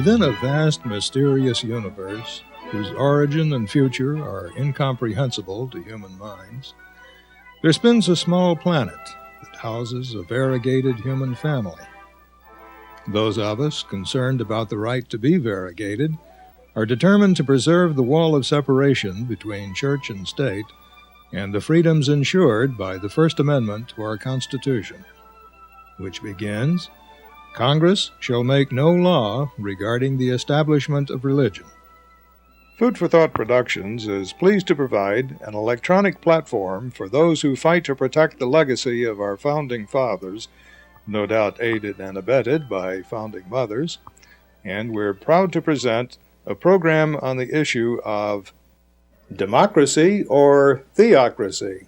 Within a vast, mysterious universe, whose origin and future are incomprehensible to human minds, there spins a small planet that houses a variegated human family. Those of us concerned about the right to be variegated are determined to preserve the wall of separation between church and state and the freedoms ensured by the First Amendment to our Constitution, which begins, Congress shall make no law regarding the establishment of religion. Food for Thought Productions is pleased to provide an electronic platform for those who fight to protect the legacy of our founding fathers, no doubt aided and abetted by founding mothers, and we're proud to present a program on the issue of democracy or theocracy.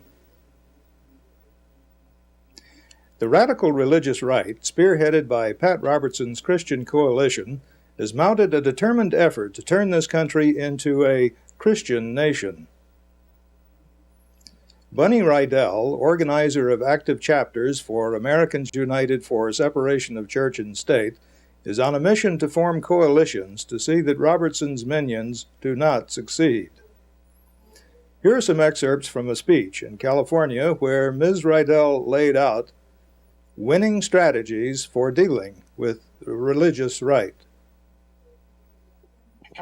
The radical religious right, spearheaded by Pat Robertson's Christian Coalition, has mounted a determined effort to turn this country into a Christian nation. Bunny Riedel, organizer of active chapters for Americans United for Separation of Church and State, is on a mission to form coalitions to see that Robertson's minions do not succeed. Here are some excerpts from a speech in California where Ms. Riedel laid out winning strategies for dealing with the religious right.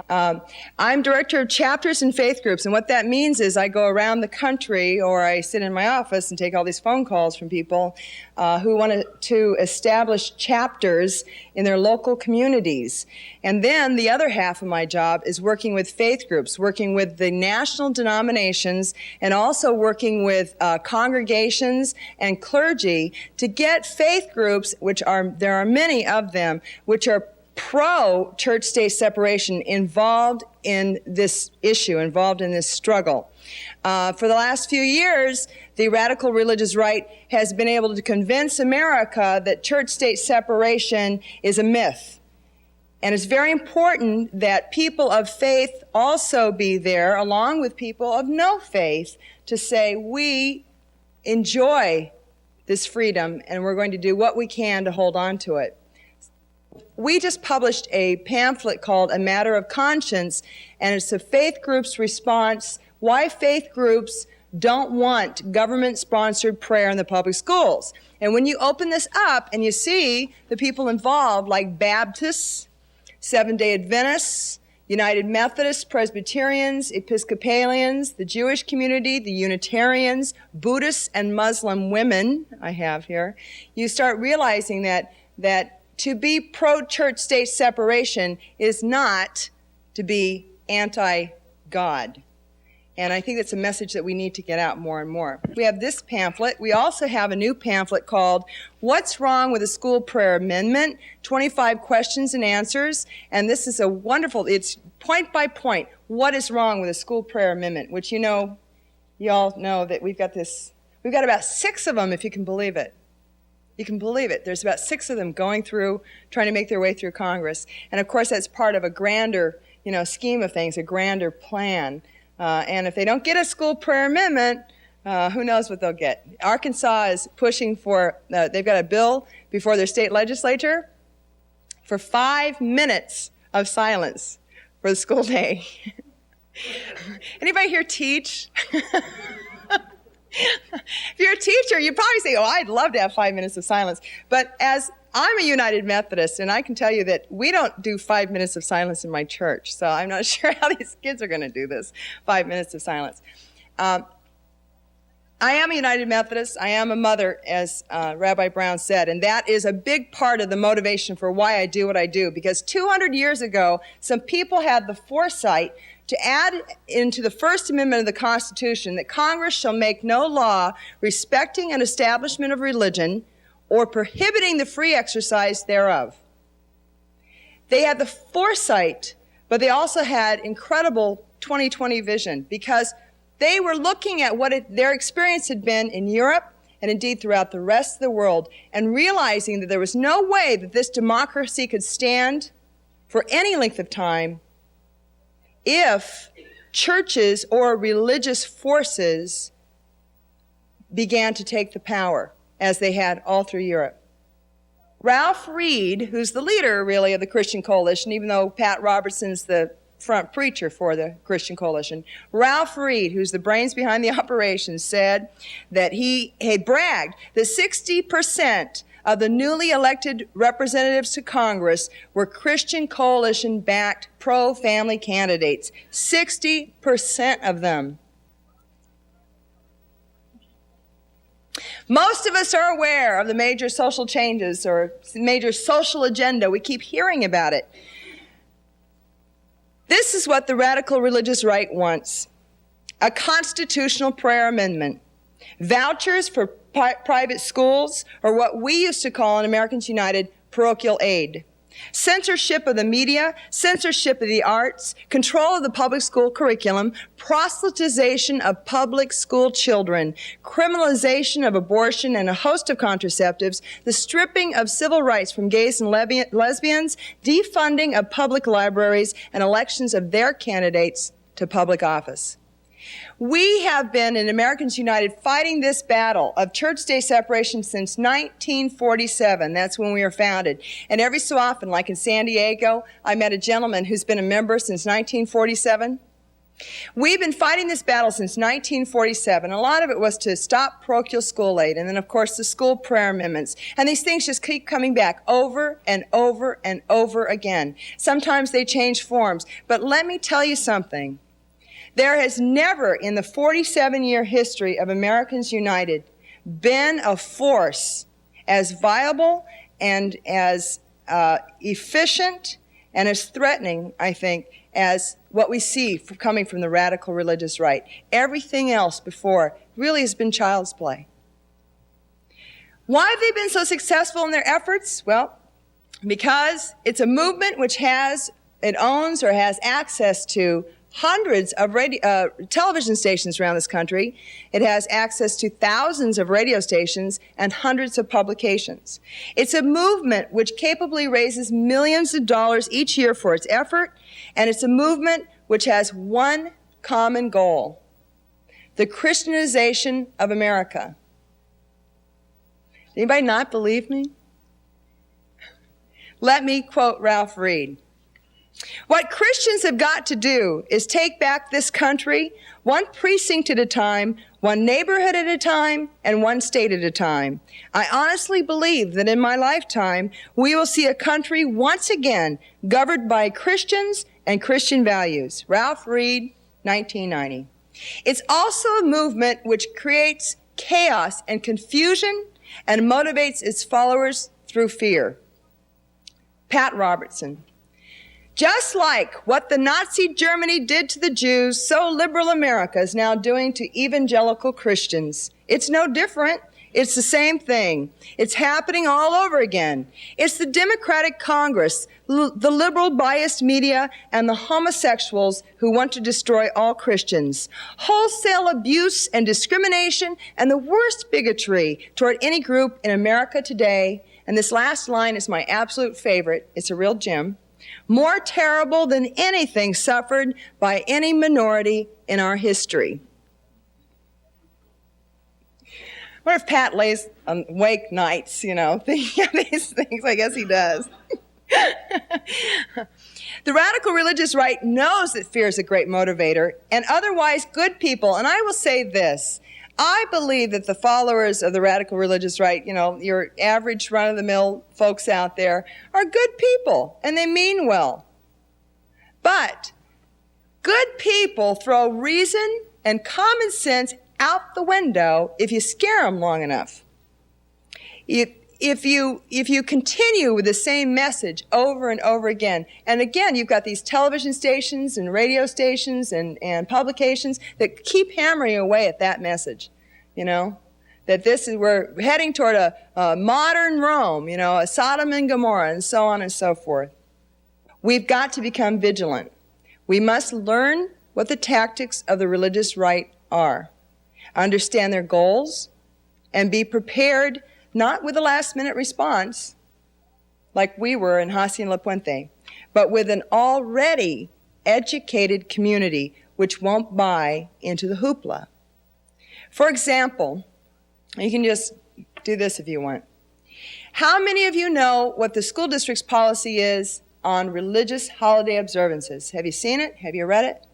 I'm director of chapters and faith groups, and what that means is I go around the country, or I sit in my office and take all these phone calls from people who want to establish chapters in their local communities. And then the other half of my job is working with faith groups, working with the national denominations, and also working with congregations and clergy to get faith groups, there are many of them, which are pro-church-state separation involved in this issue, involved in this struggle. For the last few years, the radical religious right has been able to convince America that church-state separation is a myth. And it's very important that people of faith also be there, along with people of no faith, to say we enjoy this freedom and we're going to do what we can to hold on to it. We just published a pamphlet called A Matter of Conscience, and it's a faith group's response why faith groups don't want government-sponsored prayer in the public schools. And when you open this up and you see the people involved, like Baptists, Seventh-day Adventists, United Methodists, Presbyterians, Episcopalians, the Jewish community, the Unitarians, Buddhists, and Muslim women, I have here, you start realizing that to be pro-church state separation is not to be anti-God. And I think that's a message that we need to get out more and more. We have this pamphlet. We also have a new pamphlet called What's Wrong with the School Prayer Amendment? 25 Questions and Answers. And this is a wonderful, it's point by point, what is wrong with the School Prayer Amendment, which you all know that we've got about 6 of them, if you can believe it. You can believe it. There's about 6 of them going through, trying to make their way through Congress. And of course, that's part of a grander, scheme of things, a grander plan. And if they don't get a school prayer amendment, who knows what they'll get. Arkansas is pushing for, they've got a bill before their state legislature for 5 minutes of silence for the school day. Anybody here teach? If you're a teacher, you'd probably say, oh, I'd love to have 5 minutes of silence. But as I'm a United Methodist, and I can tell you that we don't do 5 minutes of silence in my church. So I'm not sure how these kids are going to do this, 5 minutes of silence. I am a United Methodist. I am a mother, as Rabbi Brown said. And that is a big part of the motivation for why I do what I do. Because 200 years ago, some people had the foresight to add into the First Amendment of the Constitution that Congress shall make no law respecting an establishment of religion or prohibiting the free exercise thereof. They had the foresight, but they also had incredible 20/20 vision because they were looking at what their experience had been in Europe and indeed throughout the rest of the world and realizing that there was no way that this democracy could stand for any length of time if churches or religious forces began to take the power, as they had all through Europe. Ralph Reed, who's the leader, really, of the Christian Coalition, even though Pat Robertson's the front preacher for the Christian Coalition, Ralph Reed, who's the brains behind the operation, said that he had bragged that 60% of the newly elected representatives to Congress were Christian Coalition-backed pro-family candidates. 60% of them. Most of us are aware of the major social changes or major social agenda. We keep hearing about it. This is what the radical religious right wants: a constitutional prayer amendment, vouchers for private schools, or what we used to call in Americans United parochial aid, censorship of the media, censorship of the arts, control of the public school curriculum, proselytization of public school children, criminalization of abortion and a host of contraceptives, the stripping of civil rights from gays and lesbians, defunding of public libraries, and elections of their candidates to public office. We have been in Americans United fighting this battle of church-state separation since 1947. That's when we were founded. And every so often, like in San Diego, I met a gentleman who's been a member since 1947. We've been fighting this battle since 1947. A lot of it was to stop parochial school aid, and then, of course, the school prayer amendments. And these things just keep coming back over and over and over again. Sometimes they change forms. But let me tell you something. There has never in the 47-year history of Americans United been a force as viable and as efficient and as threatening, I think, as what we see coming from the radical religious right. Everything else before really has been child's play. Why have they been so successful in their efforts? Well, because it's a movement which it owns or has access to hundreds of television stations around this country. It has access to thousands of radio stations and hundreds of publications. It's a movement which capably raises millions of dollars each year for its effort, and it's a movement which has one common goal: the Christianization of America. Anybody not believe me? Let me quote Ralph Reed. What Christians have got to do is take back this country one precinct at a time, one neighborhood at a time, and one state at a time. I honestly believe that in my lifetime, we will see a country once again governed by Christians and Christian values. Ralph Reed, 1990. It's also a movement which creates chaos and confusion and motivates its followers through fear. Pat Robertson. Just like what the Nazi Germany did to the Jews, so liberal America is now doing to evangelical Christians. It's no different. It's the same thing. It's happening all over again. It's the Democratic Congress, the liberal biased media, and the homosexuals who want to destroy all Christians. Wholesale abuse and discrimination and the worst bigotry toward any group in America today. And this last line is my absolute favorite. It's a real gem. More terrible than anything suffered by any minority in our history. What if Pat lays awake nights, thinking of these things? I guess he does. The radical religious right knows that fear is a great motivator, and otherwise good people, and I will say this, I believe that the followers of the radical religious right, your average run-of-the-mill folks out there, are good people, and they mean well. But good people throw reason and common sense out the window if you scare them long enough. If you continue with the same message over and over again, and again, you've got these television stations and radio stations and publications that keep hammering away at that message, that we're heading toward a modern Rome, a Sodom and Gomorrah, and so on and so forth. We've got to become vigilant. We must learn what the tactics of the religious right are, understand their goals, and be prepared not with a last-minute response, like we were in Hacienda La Puente, but with an already educated community which won't buy into the hoopla. For example, you can just do this if you want. How many of you know what the school district's policy is on religious holiday observances? Have you seen it? Have you read it?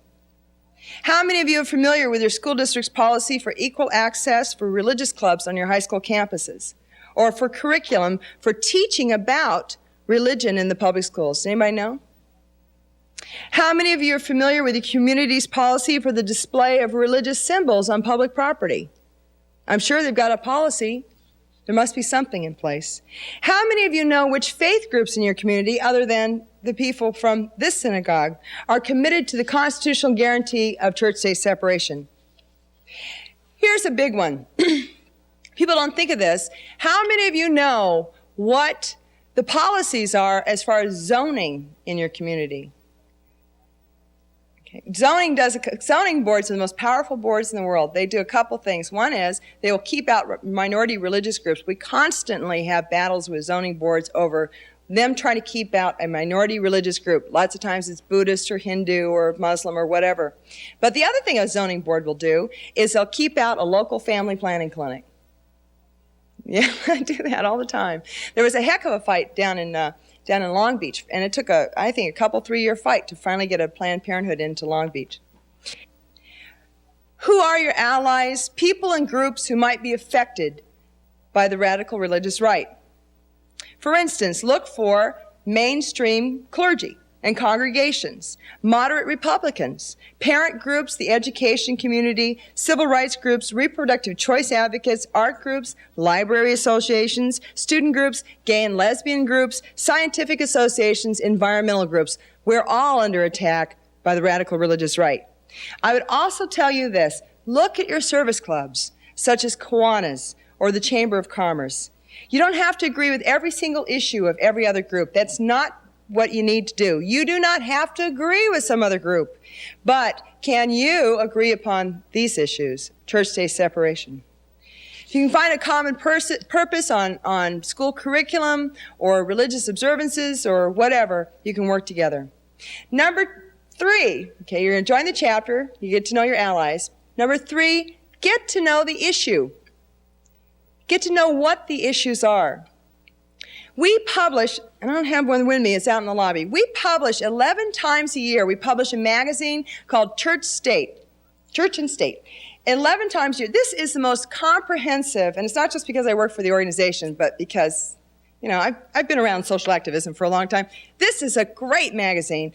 How many of you are familiar with your school district's policy for equal access for religious clubs on your high school campuses, or for curriculum for teaching about religion in the public schools? Does anybody know? How many of you are familiar with the community's policy for the display of religious symbols on public property? I'm sure they've got a policy. There must be something in place. How many of you know which faith groups in your community, other than the people from this synagogue, are committed to the constitutional guarantee of church-state separation? Here's a big one. People don't think of this. How many of you know what the policies are as far as zoning in your community? Okay. Zoning boards are the most powerful boards in the world. They do a couple things. One is they will keep out minority religious groups. We constantly have battles with zoning boards over them trying to keep out a minority religious group. Lots of times it's Buddhist or Hindu or Muslim or whatever. But the other thing a zoning board will do is they'll keep out a local family planning clinic. Yeah, I do that all the time. There was a heck of a fight down in Long Beach, and it took I think a couple 3-year fight to finally get a Planned Parenthood into Long Beach. Who are your allies? People and groups who might be affected by the radical religious right. For instance, look for mainstream clergy and congregations, moderate Republicans, parent groups, the education community, civil rights groups, reproductive choice advocates, art groups, library associations, student groups, gay and lesbian groups, scientific associations, environmental groups. We're all under attack by the radical religious right. I would also tell you this. Look at your service clubs, such as Kiwanis or the Chamber of Commerce. You don't have to agree with every single issue of every other group. That's not what you need to do. You do not have to agree with some other group. But can you agree upon these issues? Church-state separation. If you can find a common purpose on school curriculum or religious observances or whatever, you can work together. Number 3, okay, you're enjoying the chapter, you get to know your allies. Number 3, get to know the issue. Get to know what the issues are. We publish, and I don't have one with me, it's out in the lobby. We publish 11 times a year. We publish a magazine called Church and State. 11 times a year. This is the most comprehensive, and it's not just because I work for the organization, but because, you know, I've been around social activism for a long time. This is a great magazine.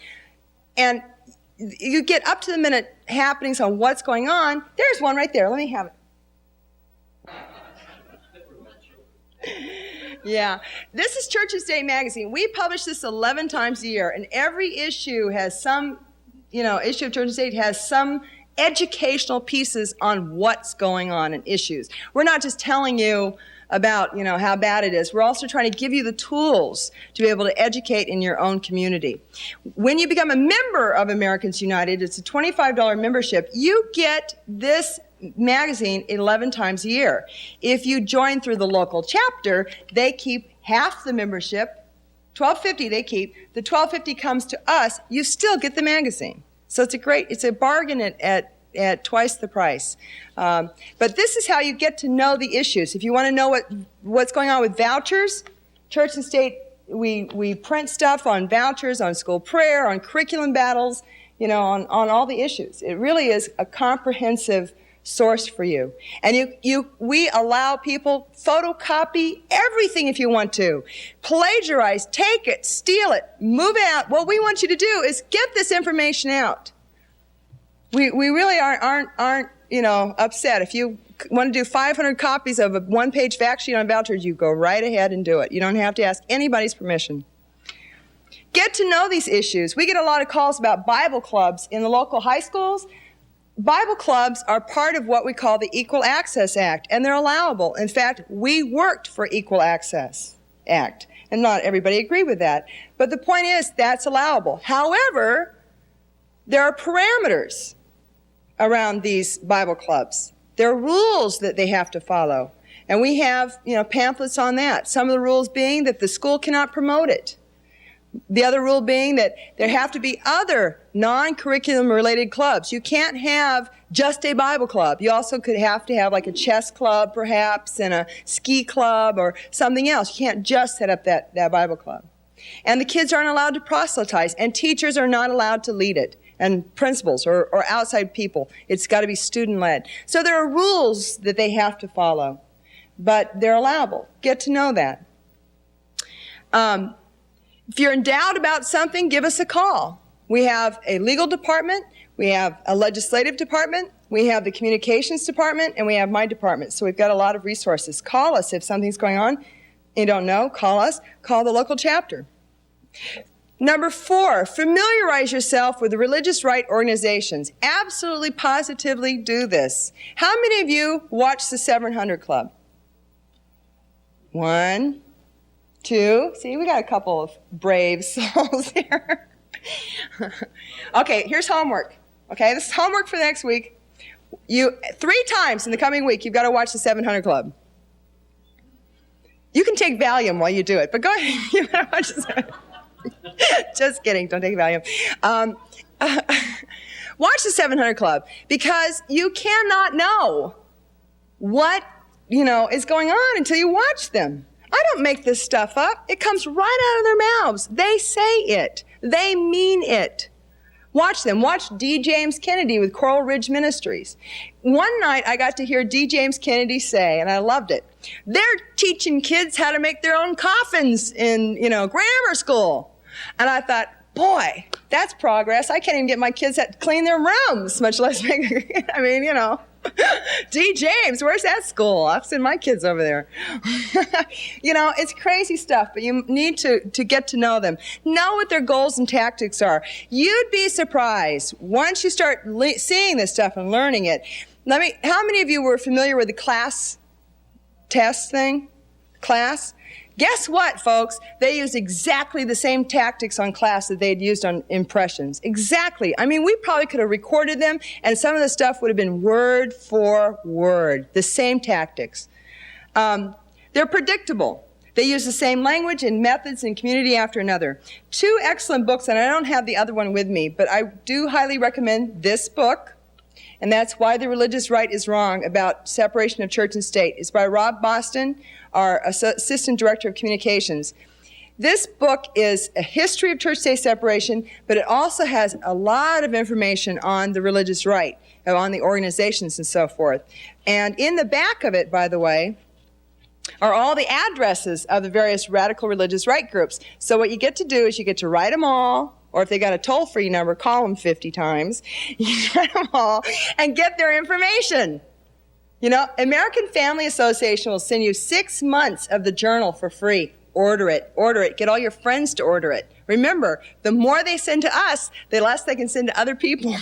And you get up to the minute happenings on what's going on. There's one right there. Let me have it. Yeah, this is Church and State magazine. We publish this 11 times a year, and every issue has some, issue of Church and State has some educational pieces on what's going on and issues. We're not just telling you about, how bad it is. We're also trying to give you the tools to be able to educate in your own community. When you become a member of Americans United, it's a $25 membership, you get this magazine 11 times a year. If you join through the local chapter, they keep half the membership, $12.50 they keep. The $12.50 comes to us, you still get the magazine. So it's a bargain at twice the price. But this is how you get to know the issues. If you want to know what's going on with vouchers, Church and State, we print stuff on vouchers, on school prayer, on curriculum battles, on all the issues. It really is a comprehensive source for you. And we allow people photocopy everything if you want to. Plagiarize, take it, steal it, move it out. What we want you to do is get this information out. We really aren't upset. If you want to do 500 copies of a one-page fact sheet on vouchers, you go right ahead and do it. You don't have to ask anybody's permission. Get to know these issues. We get a lot of calls about Bible clubs in the local high schools. Bible clubs are part of what we call the Equal Access Act, and they're allowable. In fact, we worked for Equal Access Act, and not everybody agreed with that. But the point is, that's allowable. However, there are parameters around these Bible clubs. There are rules that they have to follow, and we have, pamphlets on that. Some of the rules being that the school cannot promote it. The other rule being that there have to be other non-curriculum related clubs. You can't have just a Bible club. You also could have to have like a chess club perhaps and a ski club or something else. You can't just set up that Bible club. And the kids aren't allowed to proselytize, and teachers are not allowed to lead it, and principals or outside people. It's got to be student-led. So there are rules that they have to follow, but they're allowable. Get to know that. If you're in doubt about something, give us a call. We have a legal department, we have a legislative department, we have the communications department, and we have my department. So we've got a lot of resources. Call us if something's going on. You don't know, call us. Call the local chapter. Number 4, familiarize yourself with the religious right organizations. Absolutely, positively do this. How many of you watch the 700 Club? 1, 2. See, we got a couple of brave souls here. Okay, here's homework. Okay, this is homework for the next week. 3 times in the coming week, you've got to watch the 700 Club. You can take Valium while you do it, but go ahead. You gotta watch the 700. Just kidding, don't take Valium. Watch the 700 Club, because you cannot know what, is going on until you watch them. I don't make this stuff up. It comes right out of their mouths. They say it. They mean it. Watch them. Watch D. James Kennedy with Coral Ridge Ministries. One night I got to hear D. James Kennedy say, and I loved it, they're teaching kids how to make their own coffins in, grammar school. And I thought, boy, that's progress. I can't even get my kids to clean their rooms, much less make, D. James, where's that school? I'll send my kids over there. It's crazy stuff, but you need to get to know them. Know what their goals and tactics are. You'd be surprised once you start seeing this stuff and learning it. How many of you were familiar with the class test thing? Class? Guess what, folks? They used exactly the same tactics on class that they'd used on impressions. Exactly. We probably could have recorded them, and some of the stuff would have been word for word, the same tactics. They're predictable. They use the same language and methods and community after another. 2 excellent books, and I don't have the other one with me, but I do highly recommend this book, and that's Why the Religious Right is Wrong, about separation of church and state. It's by Rob Boston, our Assistant Director of Communications. This book is a history of church-state separation, but it also has a lot of information on the religious right, on the organizations and so forth. And in the back of it, by the way, are all the addresses of the various radical religious right groups. So what you get to do is you get to write them all, or if they got a toll-free number, call them 50 times. You write them all and get their information. American Family Association will send you 6 months of the journal for free. Order it. Get all your friends to order it. Remember, the more they send to us, the less they can send to other people.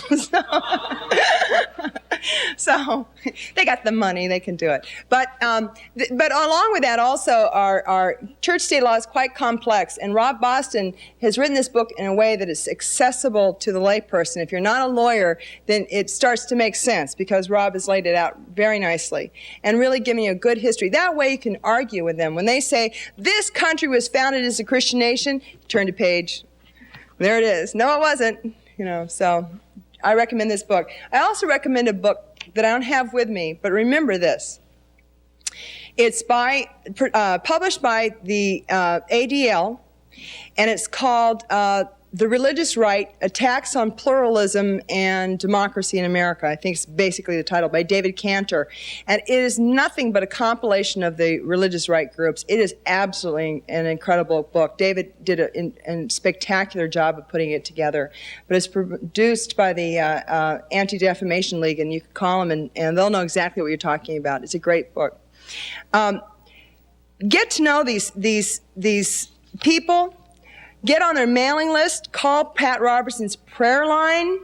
So they got the money, they can do it. But along with that also, our church state law is quite complex, and Rob Boston has written this book in a way that is accessible to the layperson. If you're not a lawyer, then it starts to make sense, because Rob has laid it out very nicely and really giving you a good history. That way you can argue with them. When they say, this country was founded as a Christian nation, turn to page. There it is. No, it wasn't. So I recommend this book. I also recommend a book that I don't have with me, but remember this. It's published by the ADL, and it's called The Religious Right, Attacks on Pluralism and Democracy in America. I think it's basically the title, by David Cantor. And it is nothing but a compilation of the religious right groups. It is absolutely an incredible book. David did a spectacular job of putting it together. But it's produced by the Anti-Defamation League, and you can call them, and they'll know exactly what you're talking about. It's a great book. Get to know these people. Get on their mailing list. Call Pat Robertson's prayer line.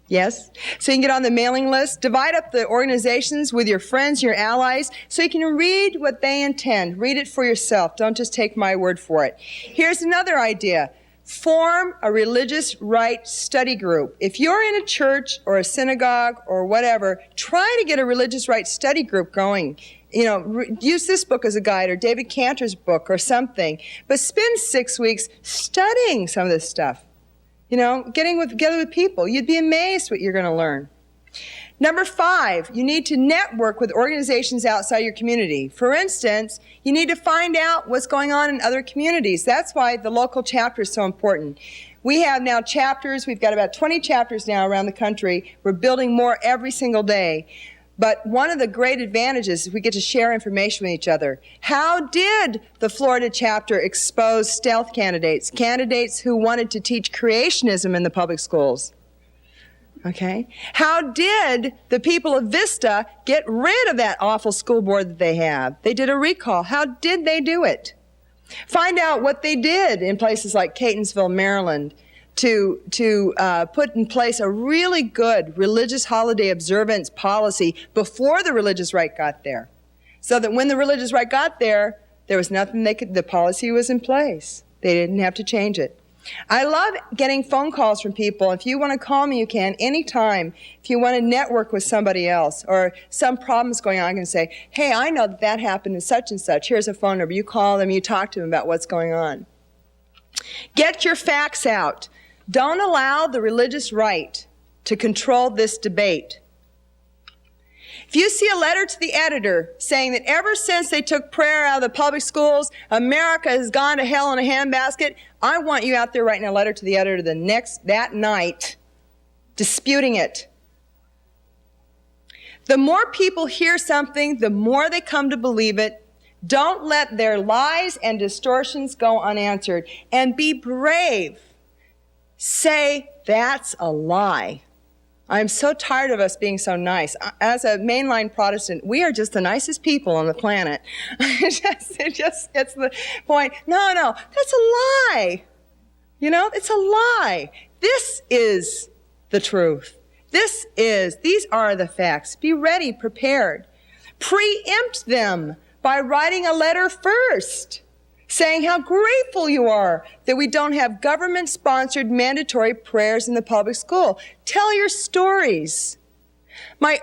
Yes? So you can get on the mailing list. Divide up the organizations with your friends, your allies, so you can read what they intend. Read it for yourself. Don't just take my word for it. Here's another idea. Form a religious right study group. If you're in a church or a synagogue or whatever, try to get a religious right study group going. Use this book as a guide, or David Cantor's book or something. But spend 6 weeks studying some of this stuff. Getting together with people. You'd be amazed what you're going to learn. Number 5, you need to network with organizations outside your community. For instance, you need to find out what's going on in other communities. That's why the local chapter is so important. We have now chapters. We've got about 20 chapters now around the country. We're building more every single day. But one of the great advantages is we get to share information with each other. How did the Florida chapter expose stealth candidates who wanted to teach creationism in the public schools? Okay. How did the people of Vista get rid of that awful school board that they have? They did a recall. How did they do it? Find out what they did in places like Catonsville, Maryland, to put in place a really good religious holiday observance policy before the religious right got there. So that when the religious right got there, there was nothing the policy was in place. They didn't have to change it. I love getting phone calls from people. If you want to call me, you can anytime. If you want to network with somebody else or some problem's going on, I can say, hey, I know that happened in such and such. Here's a phone number. You call them, you talk to them about what's going on. Get your facts out. Don't allow the religious right to control this debate. If you see a letter to the editor saying that ever since they took prayer out of the public schools, America has gone to hell in a handbasket, I want you out there writing a letter to the editor that night, disputing it. The more people hear something, the more they come to believe it. Don't let their lies and distortions go unanswered. And be brave. Say, that's a lie. I'm so tired of us being so nice. As a mainline Protestant, we are just the nicest people on the planet. It just gets the point. No, that's a lie. It's a lie. This is the truth. These are the facts. Be ready, prepared. Preempt them by writing a letter first, saying how grateful you are that we don't have government-sponsored mandatory prayers in the public school. Tell your stories. My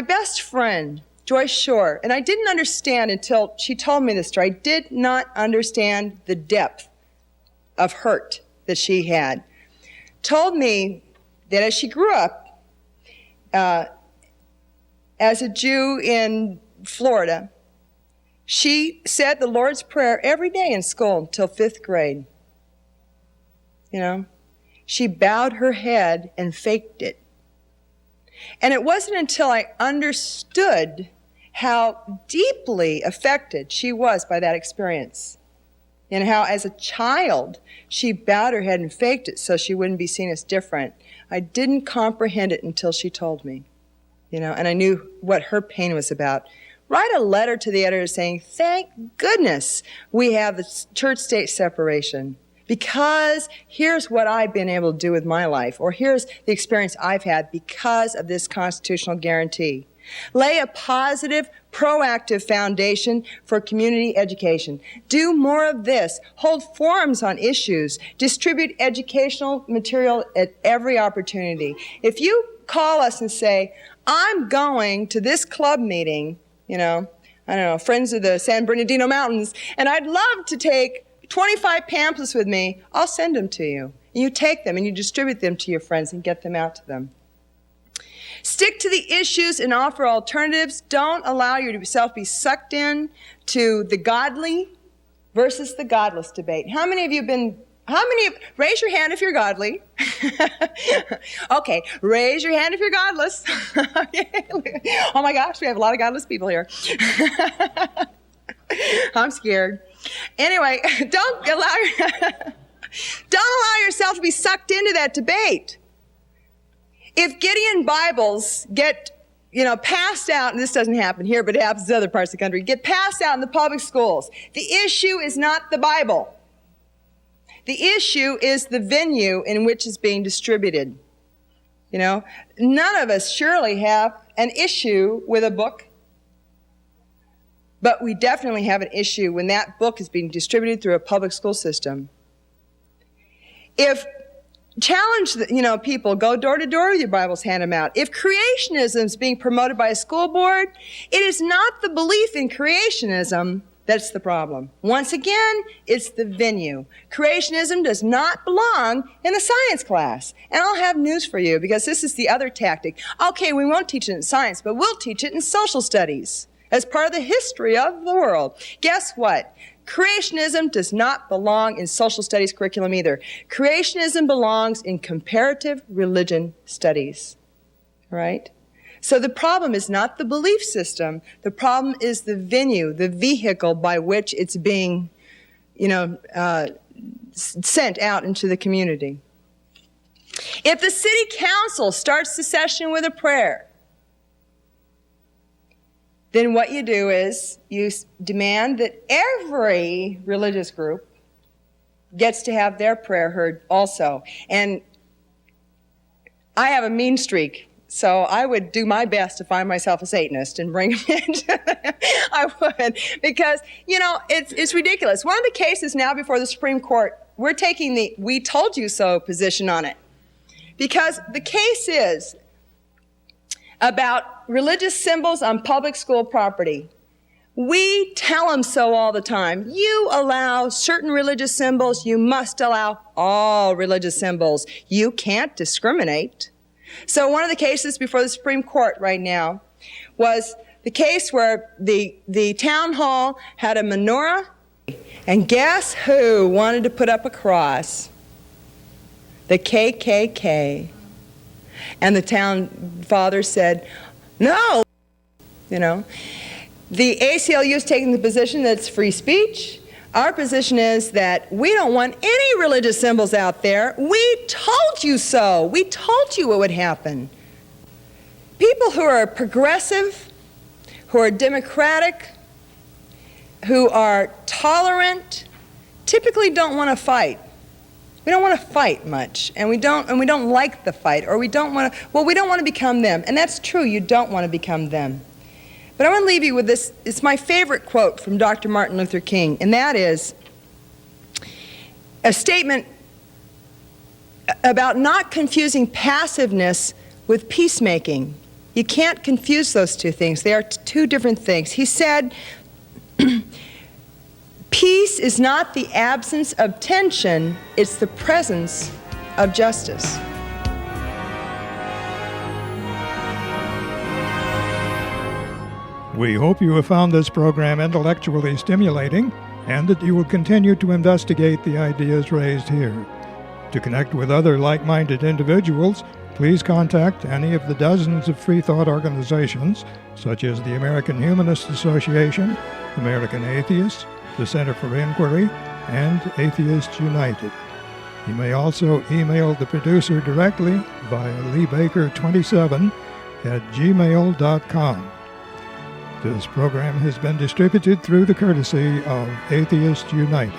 best friend, Joyce Shore, and I didn't understand until she told me this story. I did not understand the depth of hurt that she had. Told me that as she grew up as a Jew in Florida, she said the Lord's Prayer every day in school until 5th grade. She bowed her head and faked it. And it wasn't until I understood how deeply affected she was by that experience, and how as a child she bowed her head and faked it so she wouldn't be seen as different. I didn't comprehend it until she told me, and I knew what her pain was about. Write a letter to the editor saying, thank goodness we have the church-state separation, because here's what I've been able to do with my life, or here's the experience I've had because of this constitutional guarantee. Lay a positive, proactive foundation for community education. Do more of this. Hold forums on issues. Distribute educational material at every opportunity. If you call us and say, I'm going to this club meeting, Friends of the San Bernardino Mountains, and I'd love to take 25 pamphlets with me, I'll send them to you. And you take them and you distribute them to your friends and get them out to them. Stick to the issues and offer alternatives. Don't allow yourself to be sucked in to the godly versus the godless debate. Raise your hand if you're godly. Okay, raise your hand if you're godless. Oh my gosh, we have a lot of godless people here. I'm scared. Anyway, don't allow yourself to be sucked into that debate. If Gideon Bibles get passed out, and this doesn't happen here, but it happens in other parts of the country, get passed out in the public schools, the issue is not the Bible. The issue is the venue in which it's being distributed. None of us surely have an issue with a book, but we definitely have an issue when that book is being distributed through a public school system. Challenge people, go door to door with your Bibles, hand them out. If creationism is being promoted by a school board, it is not the belief in creationism That's the problem. Once again, it's the venue. Creationism does not belong in the science class. And I'll have news for you, because this is the other tactic. Okay, we won't teach it in science, but we'll teach it in social studies as part of the history of the world. Guess what? Creationism does not belong in social studies curriculum either. Creationism belongs in comparative religion studies, right? So the problem is not the belief system. The problem is the venue, the vehicle by which it's being, sent out into the community. If the city council starts the session with a prayer, then what you do is you demand that every religious group gets to have their prayer heard also. And I have a mean streak, so I would do my best to find myself a Satanist and bring him in. I would, because, it's ridiculous. One of the cases now before the Supreme Court, we're taking the "we told you so" position on it. Because the case is about religious symbols on public school property. We tell them so all the time. You allow certain religious symbols, you must allow all religious symbols. You can't discriminate. So one of the cases before the Supreme Court right now was the case where the town hall had a menorah, and guess who wanted to put up a cross? The KKK. And the town father said, no. The ACLU is taking the position that it's free speech. Our position is that we don't want any religious symbols out there. We told you so. We told you what would happen. People who are progressive, who are democratic, who are tolerant, typically don't want to fight. We don't want to fight much, and we don't like the fight, or we don't want to become them. And that's true, you don't want to become them. But I want to leave you with this. It's my favorite quote from Dr. Martin Luther King, and that is a statement about not confusing passiveness with peacemaking. You can't confuse those two things. They are two different things. He said, peace is not the absence of tension, it's the presence of justice. We hope you have found this program intellectually stimulating and that you will continue to investigate the ideas raised here. To connect with other like-minded individuals, please contact any of the dozens of free thought organizations, such as the American Humanist Association, American Atheists, the Center for Inquiry, and Atheists United. You may also email the producer directly via leebaker27@gmail.com. This program has been distributed through the courtesy of Atheists United.